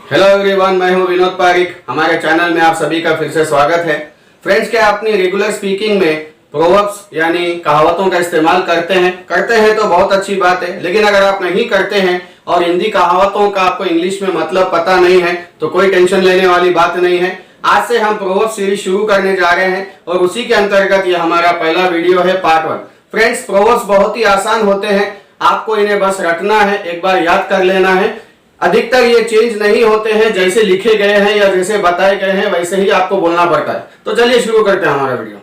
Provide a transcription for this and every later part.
Hello everyone, मैं हूं विनोद पारिक। हमारे चैनल में आप सभी का फिर से स्वागत है। फ्रेंड्स, क्या अपनी रेगुलर स्पीकिंग में प्रोवर्ब्स यानी कहावतों का इस्तेमाल करते हैं तो बहुत अच्छी बात है। लेकिन अगर आप नहीं करते हैं और हिंदी कहावतों का आपको इंग्लिश में मतलब पता नहीं है तो कोई टेंशन लेने वाली बात नहीं है। आज से हम प्रोवर्ब्स सीरीज शुरू करने जा रहे हैं और उसी के अंतर्गत ये हमारा पहला वीडियो है, पार्ट 1। फ्रेंड्स, प्रोवर्ब्स बहुत ही आसान होते हैं, आपको इन्हें बस रटना है, एक बार याद कर लेना है। अधिकतर ये चेंज नहीं होते हैं, जैसे लिखे गए हैं या जैसे बताए गए हैं वैसे ही आपको बोलना पड़ता है। तो चलिए शुरू करते हैं हमारा वीडियो।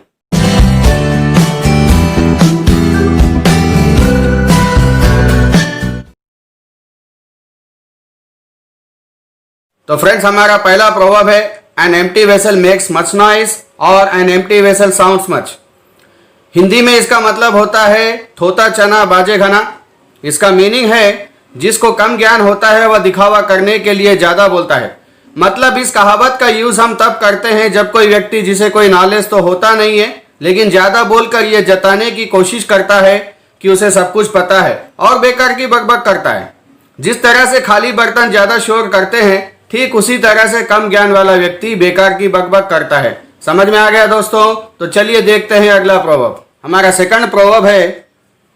तो फ्रेंड्स, हमारा पहला प्रोवर्ब है an empty vessel makes much noise और an empty vessel sounds much. Hindi में इसका मतलब होता है थोथा चना बाजे घना। इसका मीनिंग है जिसको कम ज्ञान होता है वह दिखावा करने के लिए ज्यादा बोलता है। मतलब इस कहावत का यूज हम तब करते हैं जब कोई व्यक्ति जिसे कोई नॉलेज तो होता नहीं है लेकिन ज्यादा बोलकर यह जताने की कोशिश करता है कि उसे सब कुछ पता है और बेकार की बकबक करता है। जिस तरह से खाली बर्तन ज्यादा शोर करते हैं, ठीक उसी तरह से कम ज्ञान वाला व्यक्ति बेकार की बकबक करता है। समझ में आ गया दोस्तों? तो चलिए देखते हैं अगला प्रोवर्ब। हमारा सेकंड प्रोवर्ब है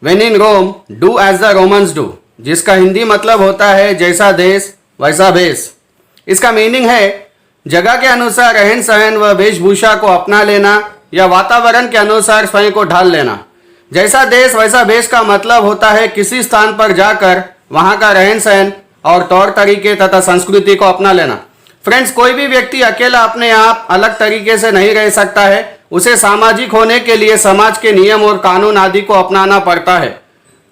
when in Rome do as the Romans do, जिसका हिंदी मतलब होता है जैसा देश वैसा भेष। इसका मीनिंग है जगह के अनुसार रहन सहन व वेशभूषा को अपना लेना या वातावरण के अनुसार स्वयं को ढाल लेना। जैसा देश वैसा भेष का मतलब होता है किसी स्थान पर जाकर वहां का रहन सहन और तौर तरीके तथा संस्कृति को अपना लेना। फ्रेंड्स, कोई भी व्यक्ति अकेला अपने आप अलग तरीके से नहीं रह सकता है। उसे सामाजिक होने के लिए समाज के नियम और कानून आदि को अपनाना पड़ता है।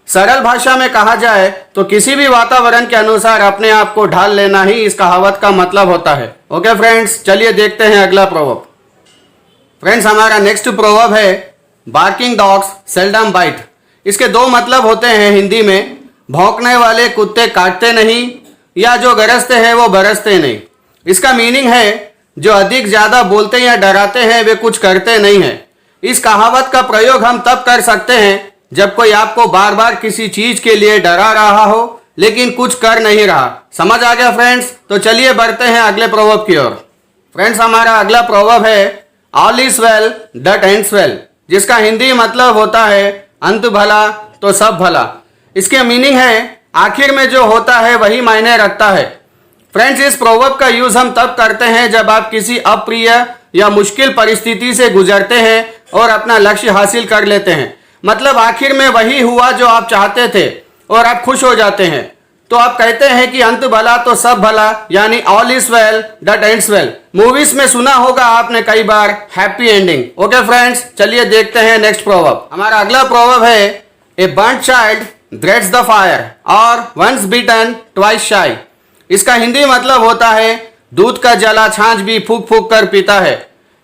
सरल भाषा में कहा जाए तो किसी भी वातावरण के अनुसार अपने आप को ढाल लेना ही इस कहावत का मतलब होता है। ओके फ्रेंड्स, चलिए देखते हैं अगला प्रोवर्ब। फ्रेंड्स, हमारा नेक्स्ट प्रोवर्ब है बार्किंग डॉग्स सेल्डम बाइट। इसके दो मतलब होते हैं हिंदी में, भौंकने वाले कुत्ते काटते नहीं या जो गरजते हैं वो बरसते नहीं। इसका मीनिंग है जो अधिक ज्यादा बोलते या डराते हैं वे कुछ करते नहीं हैं। इस कहावत का प्रयोग हम तब कर सकते हैं जब कोई आपको बार बार किसी चीज के लिए डरा रहा हो लेकिन कुछ कर नहीं रहा। समझ आ गया फ्रेंड्स? तो चलिए बढ़ते हैं अगले प्रोवर्ब की ओर। फ्रेंड्स, हमारा अगला प्रोवर्ब है all is well that ends well, जिसका हिंदी मतलब होता है अंत भला तो सब भला। इसके मीनिंग है आखिर में जो होता है वही मायने रखता है। फ्रेंड्स, इस प्रोवर्ब का यूज हम तब करते हैं जब आप किसी अप्रिय या मुश्किल परिस्थिति से गुजरते हैं और अपना लक्ष्य हासिल कर लेते हैं। मतलब आखिर में वही हुआ जो आप चाहते थे और आप खुश हो जाते हैं। तो आप कहते हैं कि अंत भला तो सब भला, यानी all is well that ends well. Movies में सुना होगा आपने कई बार हैप्पी एंडिंग। ओके फ्रेंड्स, चलिए देखते हैं नेक्स्ट प्रोवर्ब। हमारा अगला प्रोवर्ब है a burned child dreads the fire और वंस बीटन ट्वाइस शाई। इसका हिंदी मतलब होता है दूध का जला छाछ भी फूक फूक कर पीता है।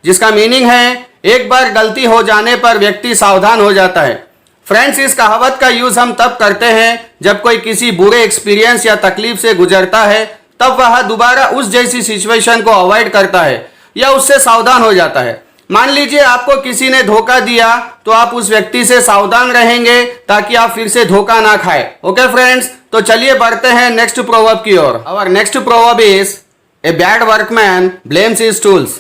जिसका मीनिंग है एक बार गलती हो जाने पर व्यक्ति सावधान हो जाता है। फ्रेंड्स, इस कहावत का यूज हम तब करते हैं जब कोई किसी बुरे एक्सपीरियंस या तकलीफ से गुजरता है, तब वह दोबारा उस जैसी सिचुएशन को अवॉइड करता है या उससे सावधान हो जाता है। मान लीजिए आपको किसी ने धोखा दिया तो आप उस व्यक्ति से सावधान रहेंगे ताकि आप फिर से धोखा ना खाए। ओके फ्रेंड्स, तो चलिए बढ़ते हैं नेक्स्ट प्रोवर्ब की ओर। Our next proverb is a bad workman blames his tools,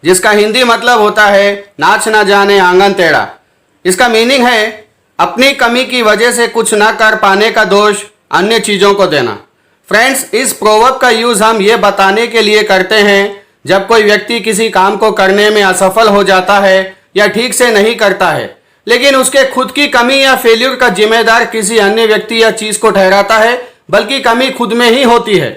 जिसका हिंदी मतलब होता है नाच ना जाने आंगन टेढ़ा। इसका मीनिंग है अपनी कमी की वजह से कुछ ना कर पाने का दोष अन्य चीजों को देना। फ्रेंड्स, इस प्रोवर्ब का यूज हम ये बताने के लिए करते हैं जब कोई व्यक्ति किसी काम को करने में असफल हो जाता है या ठीक से नहीं करता है लेकिन उसके खुद की कमी या फेल्यूर का जिम्मेदार किसी अन्य व्यक्ति या चीज को ठहराता है, बल्कि कमी खुद में ही होती है।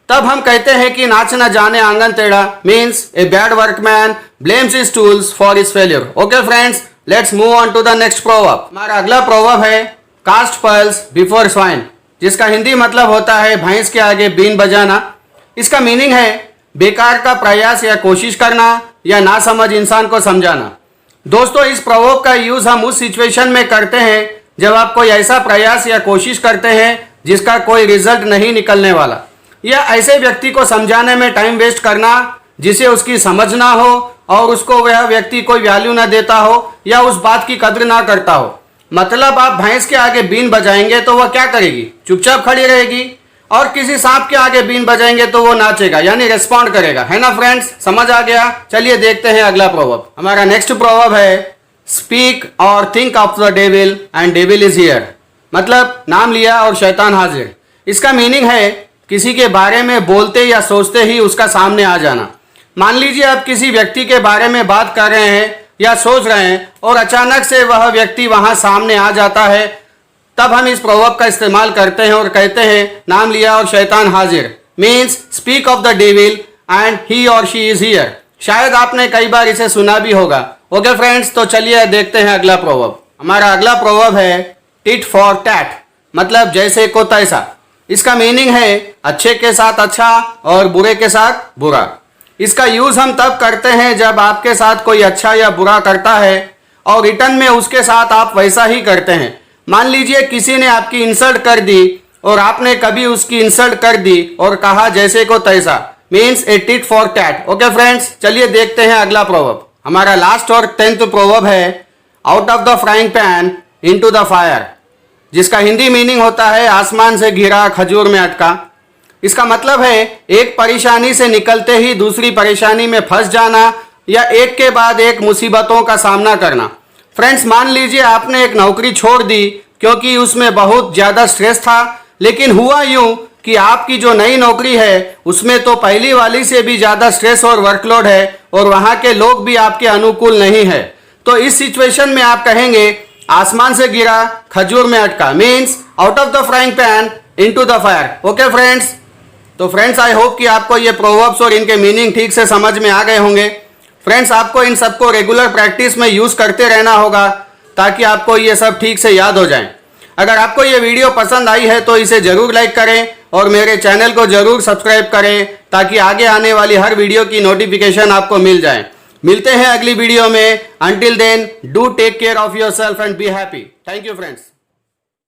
तब हम कहते हैं कि नाच न जाने आंगन टेढ़ा means a bad workman blames his tools for his failure. Okay friends, let's move on to the next proverb. हमारा अगला प्रोवर्ब है कास्ट पर्ल्स बिफोर स्वाइन, जिसका हिंदी मतलब होता है भैंस के आगे बीन बजाना। इसका मीनिंग है बेकार का प्रयास या कोशिश करना या नासमझ इंसान को समझाना। दोस्तों, इस प्रोवर्ब का यूज हम उस सिचुएशन में करते हैं जब आप कोई ऐसा प्रयास या कोशिश करते हैं जिसका कोई रिजल्ट नहीं निकलने वाला, या ऐसे व्यक्ति को समझाने में टाइम वेस्ट करना जिसे उसकी समझ ना हो और उसको वह व्यक्ति कोई वैल्यू ना देता हो या उस बात की कद्र ना करता हो। मतलब आप भैंस के आगे बीन बजाएंगे तो वह क्या करेगी? चुपचाप खड़ी रहेगी। और किसी सांप के आगे बीन बजाएंगे तो वो नाचेगा, यानी रिस्पॉन्ड करेगा, है ना फ्रेंड्स? समझ आ गया? चलिए देखते हैं अगला प्रोवर्ब। हमारा नेक्स्ट प्रोवर्ब है स्पीक और think of the devil and devil is here. मतलब नाम लिया और शैतान हाजिर। इसका मीनिंग है किसी के बारे में बोलते या सोचते ही उसका सामने आ जाना। मान लीजिए आप किसी व्यक्ति के बारे में बात कर रहे हैं या सोच रहे हैं और अचानक से वह व्यक्ति वहां सामने आ जाता है, तब हम इस प्रोवर्ब का इस्तेमाल करते हैं और कहते हैं नाम लिया और शैतान हाजिर। Means speak of the devil and he और शी इज हियर। शायद आपने कई बार इसे सुना भी होगा। ओके फ्रेंड्स, तो चलिए देखते हैं अगला प्रोवर्ब। हमारा अगला प्रोवर्ब है टिट फॉर टैट। मतलब जैसे को तैसा। इसका मीनिंग है अच्छे के साथ अच्छा और बुरे के साथ बुरा। इसका यूज हम तब करते हैं जब आपके साथ कोई अच्छा या बुरा करता है और रिटर्न में उसके साथ आप वैसा ही करते हैं। मान लीजिए किसी ने आपकी इंसल्ट कर दी और आपने कभी उसकी इंसल्ट कर दी और कहा जैसे को तैसा। Means A tit for tat. Okay friends, चलिए देखते हैं अगला प्रोवर्ब। हमारा लास्ट और 10th प्रोवर्ब है out of the frying pan into the fire, जिसका हिंदी मीनिंग होता है आसमान से घिरा खजूर में अटका। इसका मतलब है एक परेशानी से निकलते ही दूसरी परेशानी में फंस जाना या एक के बाद एक मुसीबतों का सामना करना। फ्रेंड्स, मान लीजिए आपने एक नौकरी छोड़ दी क्योंकि उसमें बहुत ज़्यादा स्ट्रेस था, लेकिन हुआ यूं कि आपकी जो नई नौकरी है उसमें तो पहली वाली से भी ज़्यादा स्ट्रेस और वर्कलोड है और वहाँ के लोग भी आपके अनुकूल नहीं है। तो इस सिचुएशन में आप कहेंगे आसमान से गिरा खजूर में अटका। Means out of the frying pan into the fire. Okay friends, तो फ्रेंड्स आई होप कि आपको ये प्रोवर्ब्स और इनके मीनिंग ठीक से समझ में आ गए होंगे। फ्रेंड्स, आपको इन सबको रेगुलर प्रैक्टिस में यूज़ करते रहना होगा ताकि आपको ये सब ठीक से याद हो जाएं। अगर आपको ये वीडियो पसंद आई है तो इसे ज़रूर लाइक करें और मेरे चैनल को ज़रूर सब्सक्राइब करें ताकि आगे आने वाली हर वीडियो की नोटिफिकेशन आपको मिल जाए। मिलते हैं अगली वीडियो में। Until then, do take care of yourself and be happy. Thank you friends.